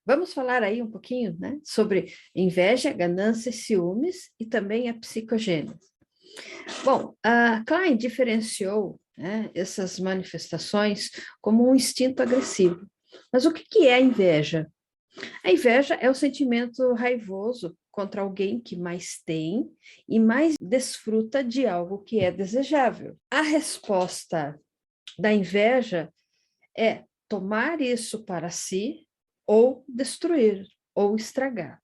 Vamos falar aí um pouquinho, né, sobre inveja, ganância, ciúmes e também a psicogênese. Bom, a Klein diferenciou, né, essas manifestações como um instinto agressivo. Mas o que é a inveja? A inveja é o sentimento raivoso contra alguém que mais tem e mais desfruta de algo que é desejável. A resposta da inveja é tomar isso para si ou destruir ou estragar.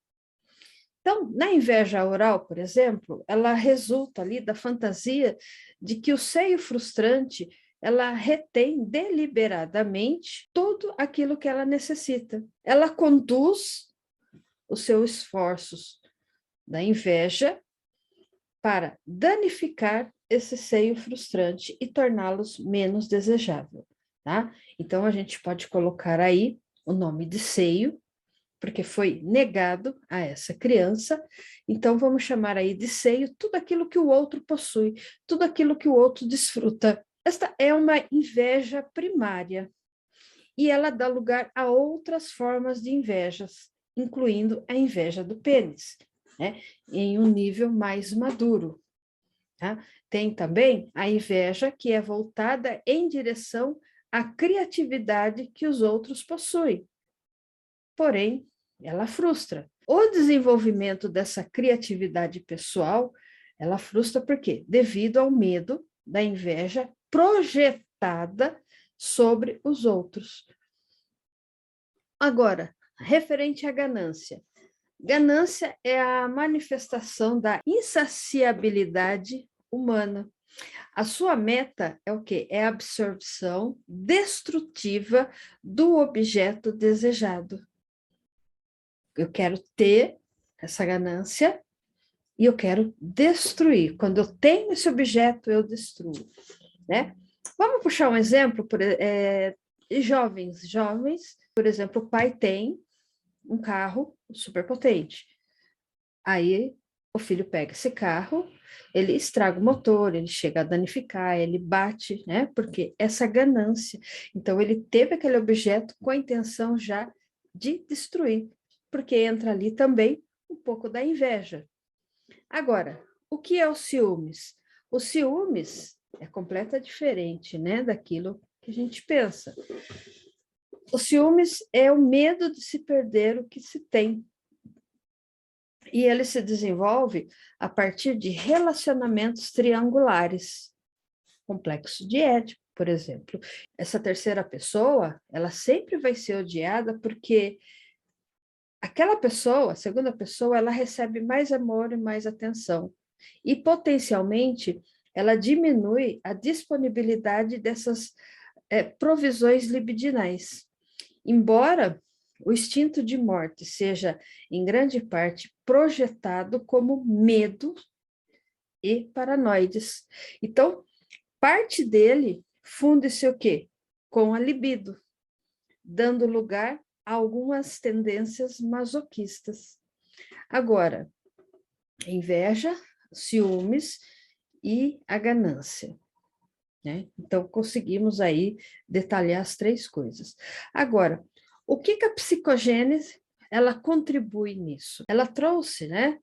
Então, na inveja oral, por exemplo, ela resulta ali da fantasia de que o seio frustrante ela retém deliberadamente tudo aquilo que ela necessita. Ela conduz os seus esforços da inveja para danificar esse seio frustrante e torná-los menos desejável, tá? Então, a gente pode colocar aí o nome de seio, porque foi negado a essa criança, então vamos chamar aí de seio tudo aquilo que o outro possui, tudo aquilo que o outro desfruta. Esta é uma inveja primária, e ela dá lugar a outras formas de invejas, incluindo a inveja do pênis, né? Em um nível mais maduro. Tá? Tem também a inveja que é voltada em direção à criatividade que os outros possuem. Porém, ela frustra. O desenvolvimento dessa criatividade pessoal, ela frustra por quê? Devido ao medo da inveja projetada sobre os outros. Agora, referente à ganância. Ganância é a manifestação da insaciabilidade humana. A sua meta é o quê? É a absorção destrutiva do objeto desejado. Eu quero ter essa ganância e eu quero destruir. Quando eu tenho esse objeto, eu destruo, né? Vamos puxar um exemplo, jovens, por exemplo, o pai tem um carro superpotente. Aí o filho pega esse carro, ele estraga o motor, ele chega a danificar, ele bate, né? Porque essa ganância. Então, ele teve aquele objeto com a intenção já de destruir, porque entra ali também um pouco da inveja. Agora, o que é o ciúmes? O ciúmes é completamente diferente, né, daquilo que a gente pensa. O ciúmes é o medo de se perder o que se tem. E ele se desenvolve a partir de relacionamentos triangulares, complexo de Édipo, por exemplo. Essa terceira pessoa, ela sempre vai ser odiada porque aquela pessoa, a segunda pessoa, ela recebe mais amor e mais atenção. E potencialmente ela diminui a disponibilidade dessas provisões libidinais. Embora o instinto de morte seja, em grande parte, projetado como medo e paranoides. Então, parte dele funde-se o quê? Com a libido, dando lugar a algumas tendências masoquistas. Agora, inveja, ciúmes e a ganância. Né? Então, conseguimos aí detalhar as três coisas. Agora, o que a psicogênese ela contribui nisso? Ela trouxe, né,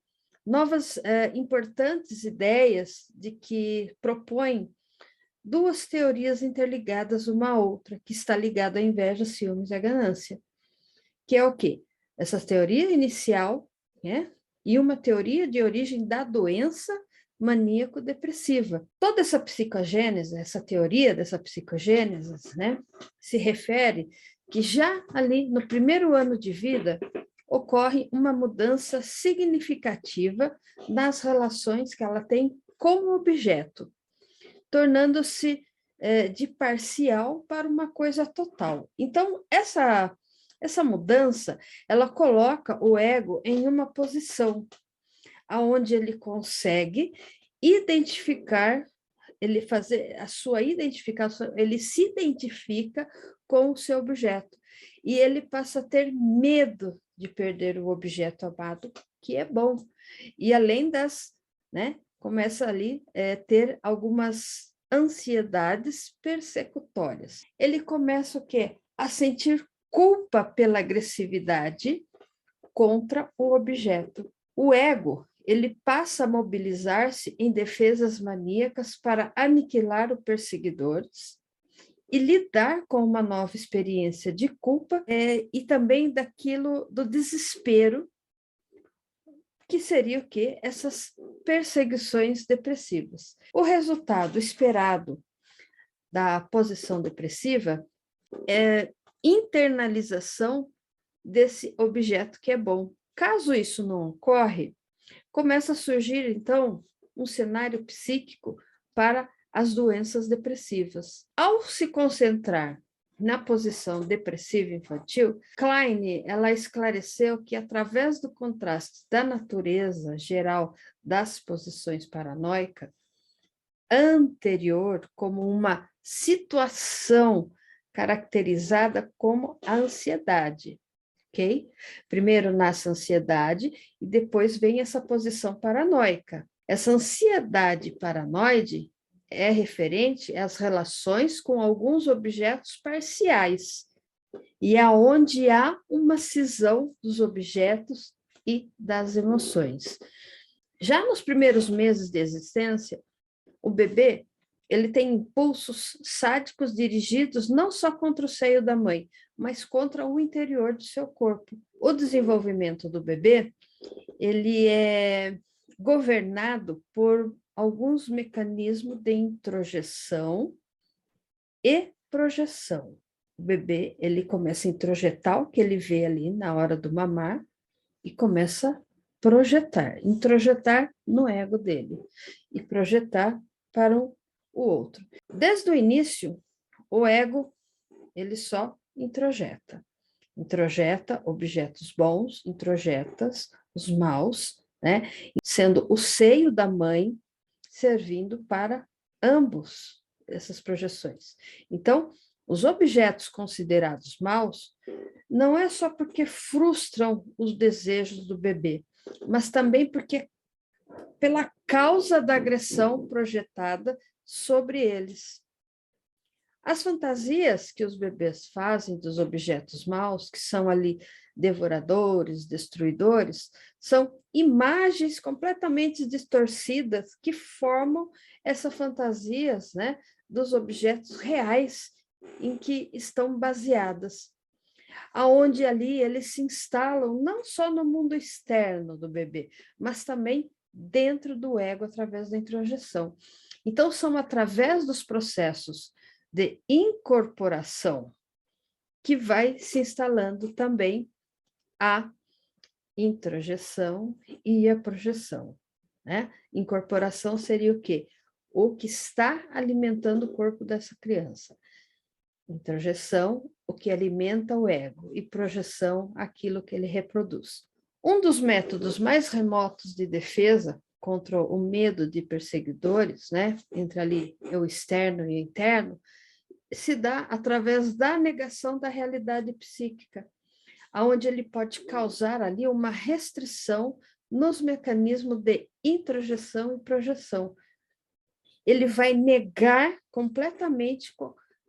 novas importantes ideias de que propõem duas teorias interligadas uma à outra, que está ligada à inveja, ciúmes e à ganância, que é o quê? Essa teoria inicial, né, e uma teoria de origem da doença maníaco-depressiva. Toda essa psicogênese, essa teoria dessa psicogênese, né, se refere que já ali no primeiro ano de vida ocorre uma mudança significativa nas relações que ela tem com o objeto, tornando-se de parcial para uma coisa total. Então, essa mudança, ela coloca o ego em uma posição aonde ele consegue identificar, ele fazer a sua identificação, ele se identifica com o seu objeto e ele passa a ter medo de perder o objeto amado, que é bom. E além das, né, começa ali ter algumas ansiedades persecutórias. Ele começa o quê? A sentir culpa pela agressividade contra o objeto. O ego, ele passa a mobilizar-se em defesas maníacas para aniquilar os perseguidores e lidar com uma nova experiência de culpa e também daquilo do desespero, que seria o quê? Essas perseguições depressivas. O resultado esperado da posição depressiva é internalização desse objeto que é bom. Caso isso não ocorre, começa a surgir, então, um cenário psíquico para as doenças depressivas. Ao se concentrar na posição depressiva infantil, Klein, ela esclareceu que, através do contraste da natureza geral das posições paranoicas, anterior como uma situação caracterizada como a ansiedade, ok? Primeiro nasce a ansiedade e depois vem essa posição paranoica. Essa ansiedade paranoide é referente às relações com alguns objetos parciais e aonde há uma cisão dos objetos e das emoções. Já nos primeiros meses de existência, o bebê ele tem impulsos sádicos dirigidos não só contra o seio da mãe, mas contra o interior do seu corpo. O desenvolvimento do bebê ele é governado por alguns mecanismos de introjeção e projeção. O bebê ele começa a introjetar o que ele vê ali na hora do mamar e começa a projetar, introjetar no ego dele e projetar para o outro. Desde o início, o ego ele só introjeta. Introjeta objetos bons, introjeta os maus, né? Sendo o seio da mãe servindo para ambos essas projeções. Então, os objetos considerados maus não é só porque frustram os desejos do bebê, mas também porque pela causa da agressão projetada sobre eles. As fantasias que os bebês fazem dos objetos maus, que são ali devoradores, destruidores, são imagens completamente distorcidas que formam essas fantasias, né, dos objetos reais em que estão baseadas, aonde ali eles se instalam não só no mundo externo do bebê, mas também dentro do ego através da introjeção. Então, são através dos processos de incorporação que vai se instalando também a introjeção e a projeção, né? Incorporação seria o quê? O que está alimentando o corpo dessa criança. Introjeção, o que alimenta o ego, e projeção, aquilo que ele reproduz. Um dos métodos mais remotos de defesa contra o medo de perseguidores, né, entre ali o externo e o interno, se dá através da negação da realidade psíquica, onde ele pode causar ali uma restrição nos mecanismos de introjeção e projeção. Ele vai negar completamente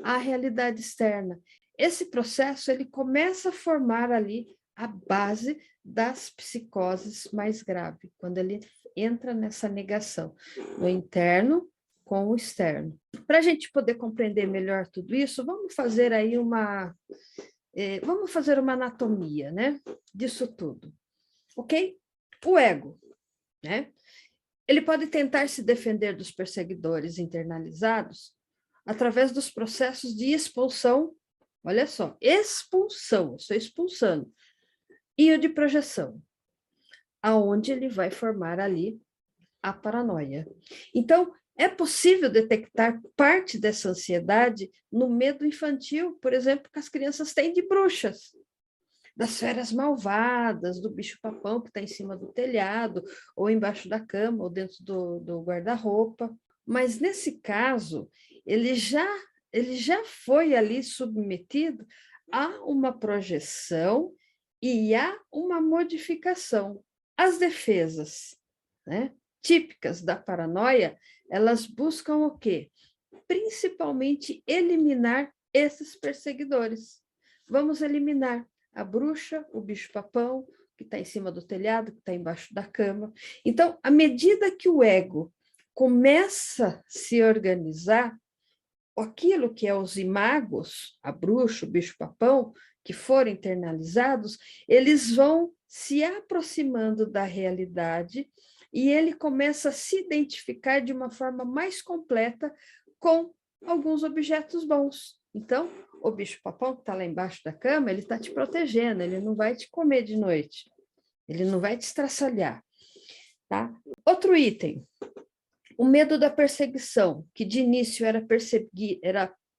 a realidade externa. Esse processo ele começa a formar ali a base das psicoses mais graves, quando ele entra nessa negação, no interno com o externo. Para a gente poder compreender melhor tudo isso, vamos fazer aí vamos fazer uma anatomia, né, disso tudo, ok? O ego, né? Ele pode tentar se defender dos perseguidores internalizados através dos processos de expulsão, olha só, expulsão, estou expulsando, e o de projeção, aonde ele vai formar ali a paranoia. Então, é possível detectar parte dessa ansiedade no medo infantil, por exemplo, que as crianças têm de bruxas, das feras malvadas, do bicho-papão que está em cima do telhado, ou embaixo da cama, ou dentro do guarda-roupa. Mas, nesse caso, ele já foi ali submetido a uma projeção e a uma modificação. As defesas, né, típicas da paranoia, elas buscam o quê? Principalmente eliminar esses perseguidores. vamos eliminar a bruxa, o bicho-papão, que está em cima do telhado, que está embaixo da cama. Então, à medida que o ego começa a se organizar, aquilo que é os imagos, a bruxa, o bicho-papão, que foram internalizados, eles vão se aproximando da realidade e ele começa a se identificar de uma forma mais completa com alguns objetos bons. Então, o bicho-papão que está lá embaixo da cama, ele está te protegendo, ele não vai te comer de noite, ele não vai te estraçalhar. Tá? Outro item, o medo da perseguição, que de início era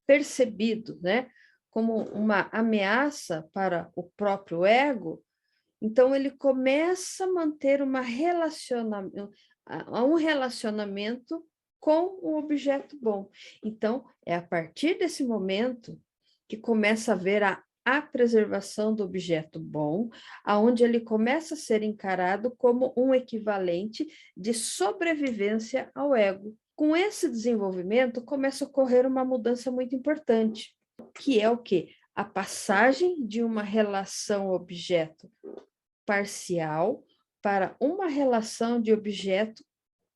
percebido, né, como uma ameaça para o próprio ego, então ele começa a manter um relacionamento com o objeto bom. Então, é a partir desse momento que começa a haver a preservação do objeto bom, aonde ele começa a ser encarado como um equivalente de sobrevivência ao ego. Com esse desenvolvimento, começa a ocorrer uma mudança muito importante, que é o quê? A passagem de uma relação objeto parcial para uma relação de objeto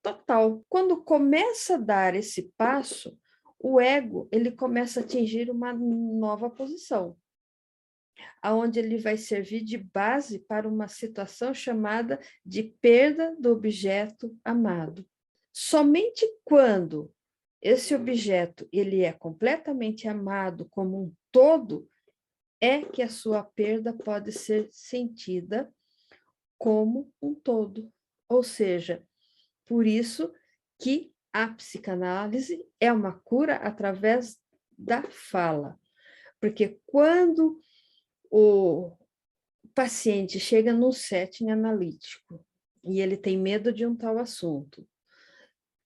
total. Quando começa a dar esse passo, o ego ele começa a atingir uma nova posição, aonde ele vai servir de base para uma situação chamada de perda do objeto amado. Somente quando esse objeto ele é completamente amado como um todo, é que a sua perda pode ser sentida como um todo. Ou seja, por isso que a psicanálise é uma cura através da fala. Porque quando o paciente chega num setting analítico e ele tem medo de um tal assunto,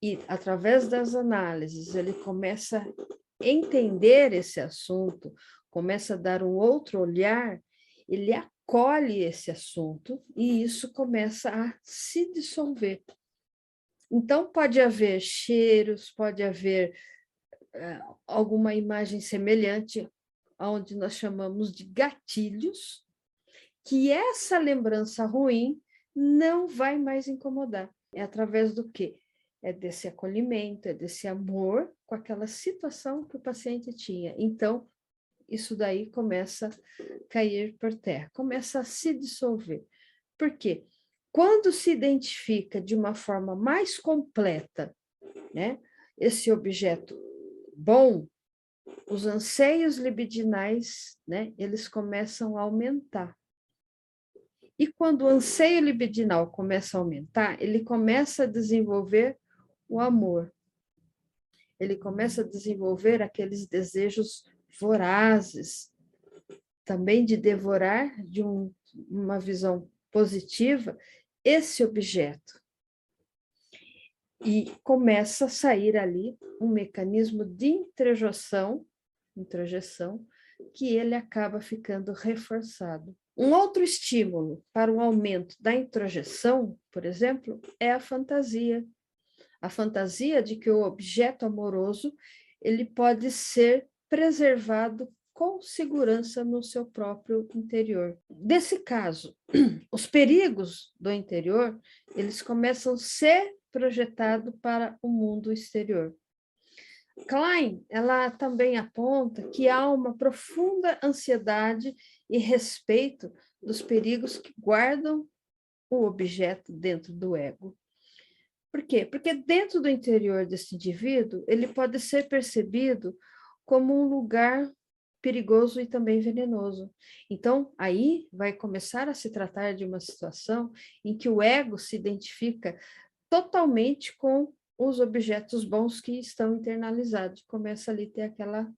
e através das análises ele começa a entender esse assunto, começa a dar um outro olhar, ele acolhe esse assunto e isso começa a se dissolver. Então, pode haver cheiros, pode haver alguma imagem semelhante, onde nós chamamos de gatilhos, que essa lembrança ruim não vai mais incomodar. É através do quê? É desse acolhimento, é desse amor com aquela situação que o paciente tinha. Então, isso daí começa a cair por terra, começa a se dissolver. Por quê? Quando se identifica de uma forma mais completa, né, esse objeto bom, os anseios libidinais, né, eles começam a aumentar. E quando o anseio libidinal começa a aumentar, ele começa a desenvolver o amor. Ele começa a desenvolver aqueles desejos vorazes, também de devorar, de uma visão positiva, esse objeto. E começa a sair ali um mecanismo de introjeção, que ele acaba ficando reforçado. Um outro estímulo para o aumento da introjeção, por exemplo, é a fantasia. A fantasia de que o objeto amoroso ele pode ser preservado com segurança no seu próprio interior. Desse caso, os perigos do interior, eles começam a ser projetados para o mundo exterior. Klein, ela também aponta que há uma profunda ansiedade e respeito dos perigos que guardam o objeto dentro do ego. Por quê? Porque dentro do interior desse indivíduo, ele pode ser percebido como um lugar perigoso e também venenoso. Então, aí vai começar a se tratar de uma situação em que o ego se identifica totalmente com os objetos bons que estão internalizados. Começa ali a ter aquela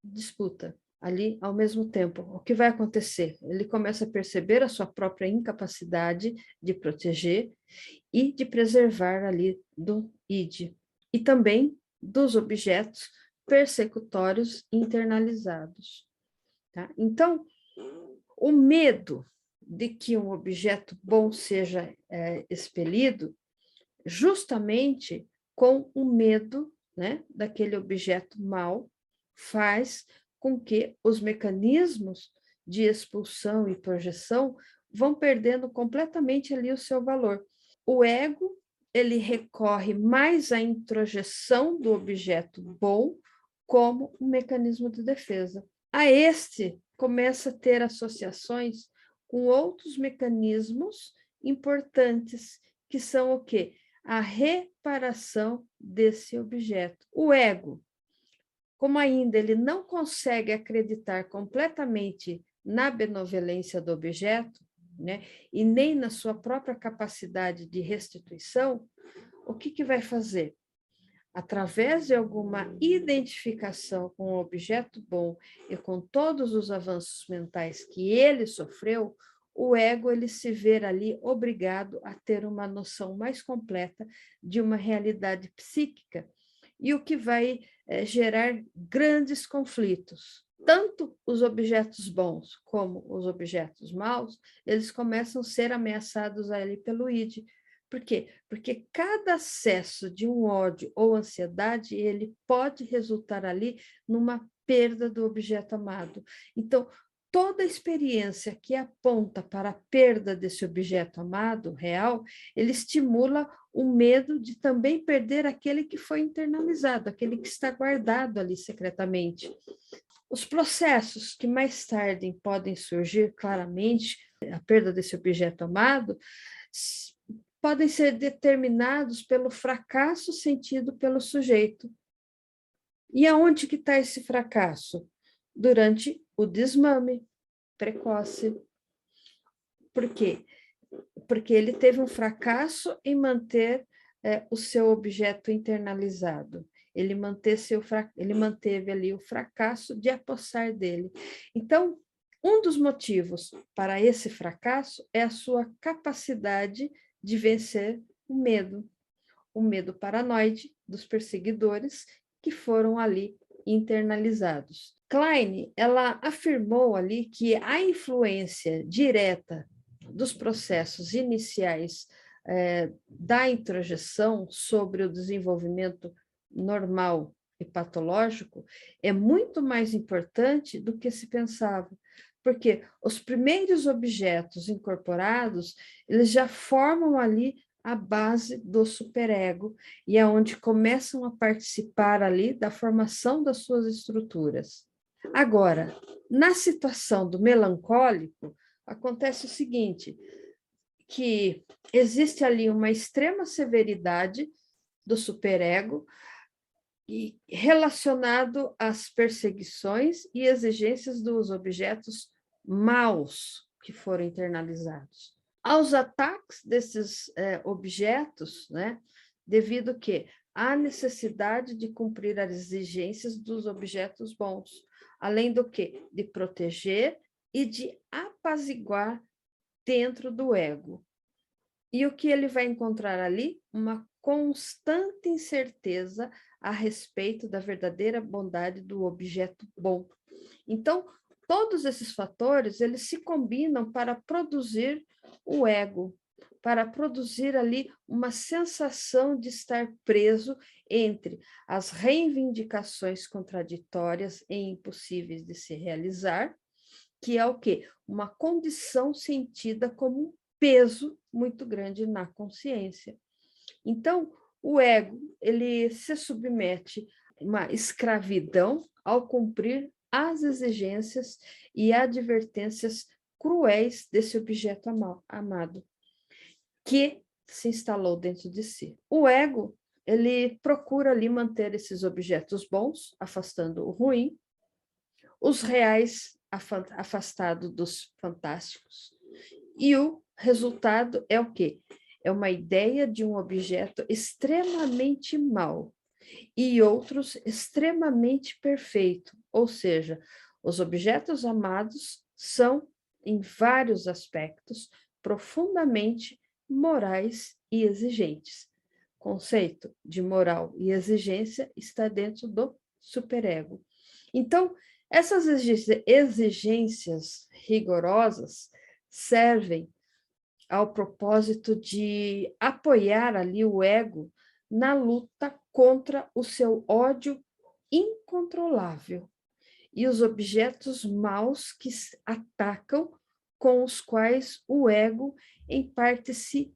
disputa. Ali, ao mesmo tempo, o que vai acontecer? Ele começa a perceber a sua própria incapacidade de proteger e de preservar ali do id. E também dos objetos persecutórios internalizados. Tá? Então, o medo de que um objeto bom seja expelido, justamente com o medo, né, daquele objeto mau, faz com que os mecanismos de expulsão e projeção, vão perdendo completamente ali o seu valor. O ego, ele recorre mais à introjeção do objeto bom como um mecanismo de defesa. A este começa a ter associações com outros mecanismos importantes, que são o quê? A reparação desse objeto. O ego, como ainda ele não consegue acreditar completamente na benevolência do objeto, né, e nem na sua própria capacidade de restituição, o que vai fazer? Através de alguma identificação com o objeto bom e com todos os avanços mentais que ele sofreu, o ego ele se vê ali obrigado a ter uma noção mais completa de uma realidade psíquica, e o que vai gerar grandes conflitos. Tanto os objetos bons como os objetos maus, eles começam a ser ameaçados ali pelo id. Por quê? Porque cada acesso de um ódio ou ansiedade, ele pode resultar ali numa perda do objeto amado. Então, toda experiência que aponta para a perda desse objeto amado real, ele estimula o medo de também perder aquele que foi internalizado, aquele que está guardado ali secretamente. Os processos que mais tarde podem surgir claramente, a perda desse objeto amado, podem ser determinados pelo fracasso sentido pelo sujeito. E aonde que está esse fracasso? Durante o desmame precoce. Por quê? Porque ele teve um fracasso em manter o seu objeto internalizado. Ele manteve ali o fracasso de apossar dele. Então, um dos motivos para esse fracasso é a sua capacidade de vencer o medo paranoide dos perseguidores que foram ali internalizados. Klein, ela afirmou ali que a influência direta dos processos iniciais da introjeção sobre o desenvolvimento normal e patológico é muito mais importante do que se pensava, porque os primeiros objetos incorporados, eles já formam ali a base do superego, e é onde começam a participar ali da formação das suas estruturas. Agora, na situação do melancólico, acontece o seguinte, que existe ali uma extrema severidade do superego e relacionado às perseguições e exigências dos objetos maus que foram internalizados. Aos ataques desses objetos, né, devido que há necessidade de cumprir as exigências dos objetos bons, além do que de proteger e de apaziguar dentro do ego. E o que ele vai encontrar ali? Uma constante incerteza a respeito da verdadeira bondade do objeto bom. Então, todos esses fatores, eles se combinam para produzir o ego, para produzir ali uma sensação de estar preso entre as reivindicações contraditórias e impossíveis de se realizar, que é o quê? Uma condição sentida como um peso muito grande na consciência. Então, o ego, ele se submete a uma escravidão ao cumprir as exigências e advertências cruéis desse objeto amado, que se instalou dentro de si. O ego, ele procura ali manter esses objetos bons, afastando o ruim, os reais afastados dos fantásticos. E o resultado é o quê? É uma ideia de um objeto extremamente mau e outros extremamente perfeito, ou seja, os objetos amados são, em vários aspectos, profundamente morais e exigentes. O conceito de moral e exigência está dentro do superego. Então, essas exigências rigorosas servem ao propósito de apoiar ali o ego na luta contra o seu ódio incontrolável e os objetos maus que atacam, com os quais o ego, em parte, se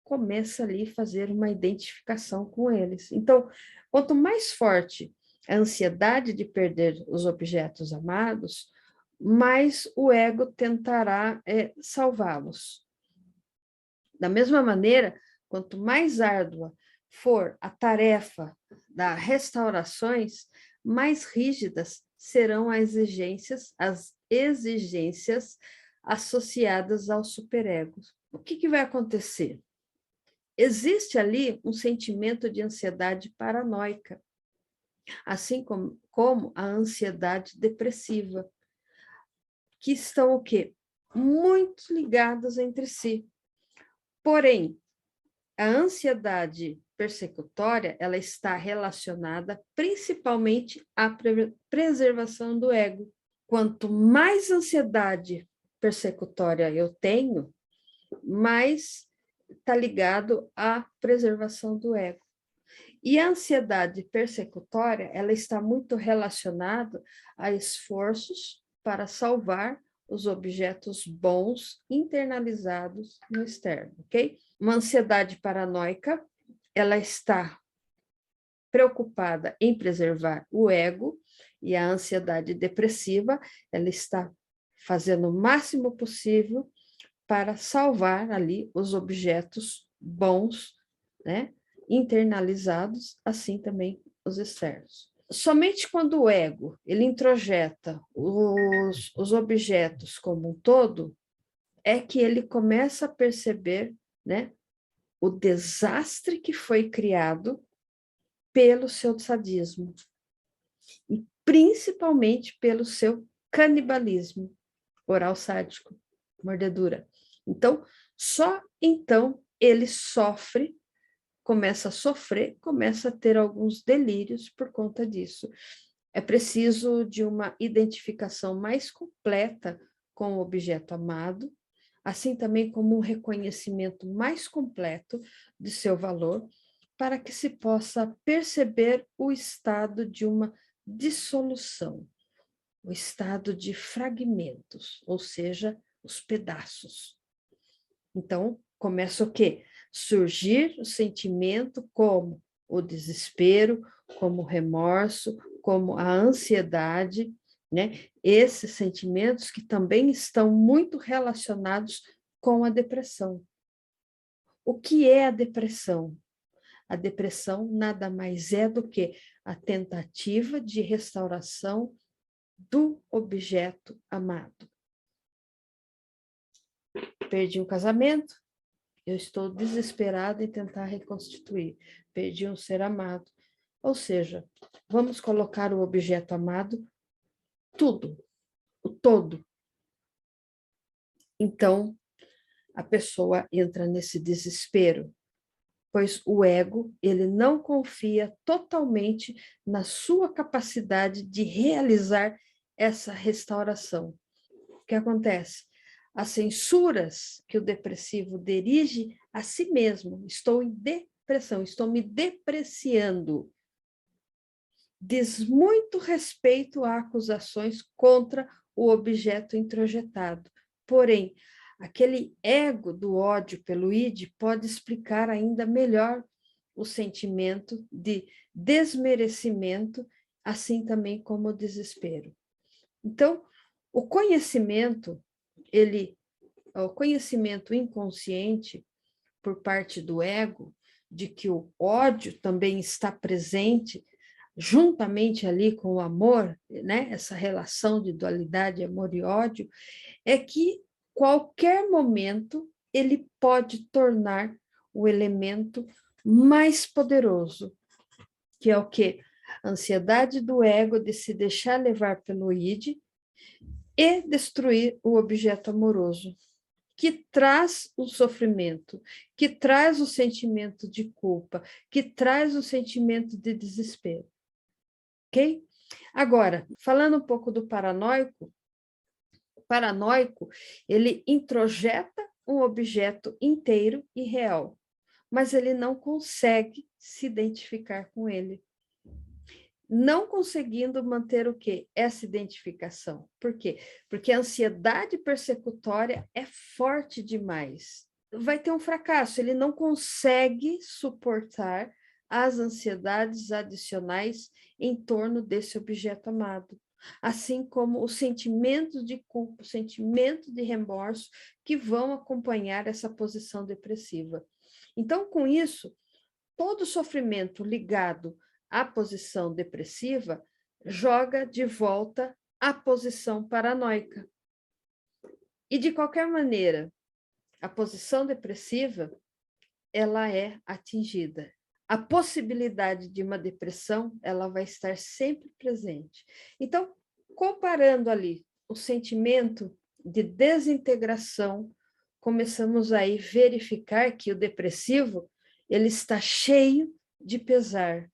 começa ali a fazer uma identificação com eles. Então, quanto mais forte a ansiedade de perder os objetos amados, mais o ego tentará salvá-los. Da mesma maneira, quanto mais árdua for a tarefa das restaurações, mais rígidas serão as exigências associadas ao superego. O que vai acontecer? Existe ali um sentimento de ansiedade paranoica, assim como a ansiedade depressiva, que estão o quê? Muito ligadas entre si. Porém, a ansiedade persecutória, ela está relacionada principalmente à preservação do ego. Quanto mais ansiedade persecutória eu tenho, mais está ligado à preservação do ego. E a ansiedade persecutória, ela está muito relacionada a esforços para salvar os objetos bons internalizados no externo, ok? Uma ansiedade paranoica, ela está preocupada em preservar o ego, e a ansiedade depressiva, ela está fazendo o máximo possível para salvar ali os objetos bons, né, internalizados, assim também os externos. Somente quando o ego ele introjeta os objetos como um todo, é que ele começa a perceber, né, o desastre que foi criado pelo seu sadismo, e principalmente pelo seu canibalismo oral sádico, mordedura. Então, só então ele sofre, começa a sofrer, começa a ter alguns delírios por conta disso. É preciso de uma identificação mais completa com o objeto amado, assim também como um reconhecimento mais completo de seu valor, para que se possa perceber o estado de uma dissolução, o estado de fragmentos, ou seja, os pedaços. Então, começa o quê? Surgir o sentimento como o desespero, como o remorso, como a ansiedade, né? Esses sentimentos que também estão muito relacionados com a depressão. O que é a depressão? A depressão nada mais é do que a tentativa de restauração do objeto amado. Perdi um casamento, eu estou desesperada em tentar reconstituir. Perdi um ser amado. Ou seja, vamos colocar o objeto amado, tudo, o todo. Então, a pessoa entra nesse desespero, pois o ego, ele não confia totalmente na sua capacidade de realizar essa restauração. O que acontece? As censuras que o depressivo dirige a si mesmo, estou em depressão, estou me depreciando, diz muito respeito a acusações contra o objeto introjetado. Porém, aquele ego do ódio pelo id pode explicar ainda melhor o sentimento de desmerecimento, assim também como o desespero. Então, o conhecimento inconsciente por parte do ego, de que o ódio também está presente, juntamente ali com o amor, né? Essa relação de dualidade, amor e ódio, é que qualquer momento ele pode tornar o elemento mais poderoso, que é o quê? A ansiedade do ego de se deixar levar pelo id e destruir o objeto amoroso, que traz o sofrimento, que traz o sentimento de culpa, que traz o sentimento de desespero. Ok? Agora, falando um pouco do paranoico, o paranoico, ele introjeta um objeto inteiro e real, mas ele não consegue se identificar com ele. não conseguindo manter o quê? Essa identificação. Por quê? Porque a ansiedade persecutória é forte demais. Vai ter um fracasso, ele não consegue suportar as ansiedades adicionais em torno desse objeto amado. Assim como os sentimentos de culpa, os sentimentos de remorso que vão acompanhar essa posição depressiva. Então, com isso, todo sofrimento ligado à posição depressiva joga de volta à posição paranoica. E, de qualquer maneira, a posição depressiva, ela é atingida. A possibilidade de uma depressão, ela vai estar sempre presente. Então, comparando ali o sentimento de desintegração, começamos aí a verificar que o depressivo, ele está cheio de pesar,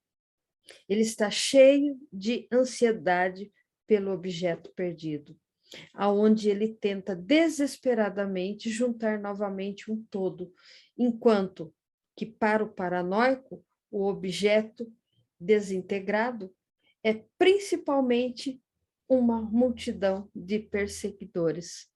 ele está cheio de ansiedade pelo objeto perdido, aonde ele tenta desesperadamente juntar novamente um todo, enquanto que para o paranoico, o objeto desintegrado é principalmente uma multidão de perseguidores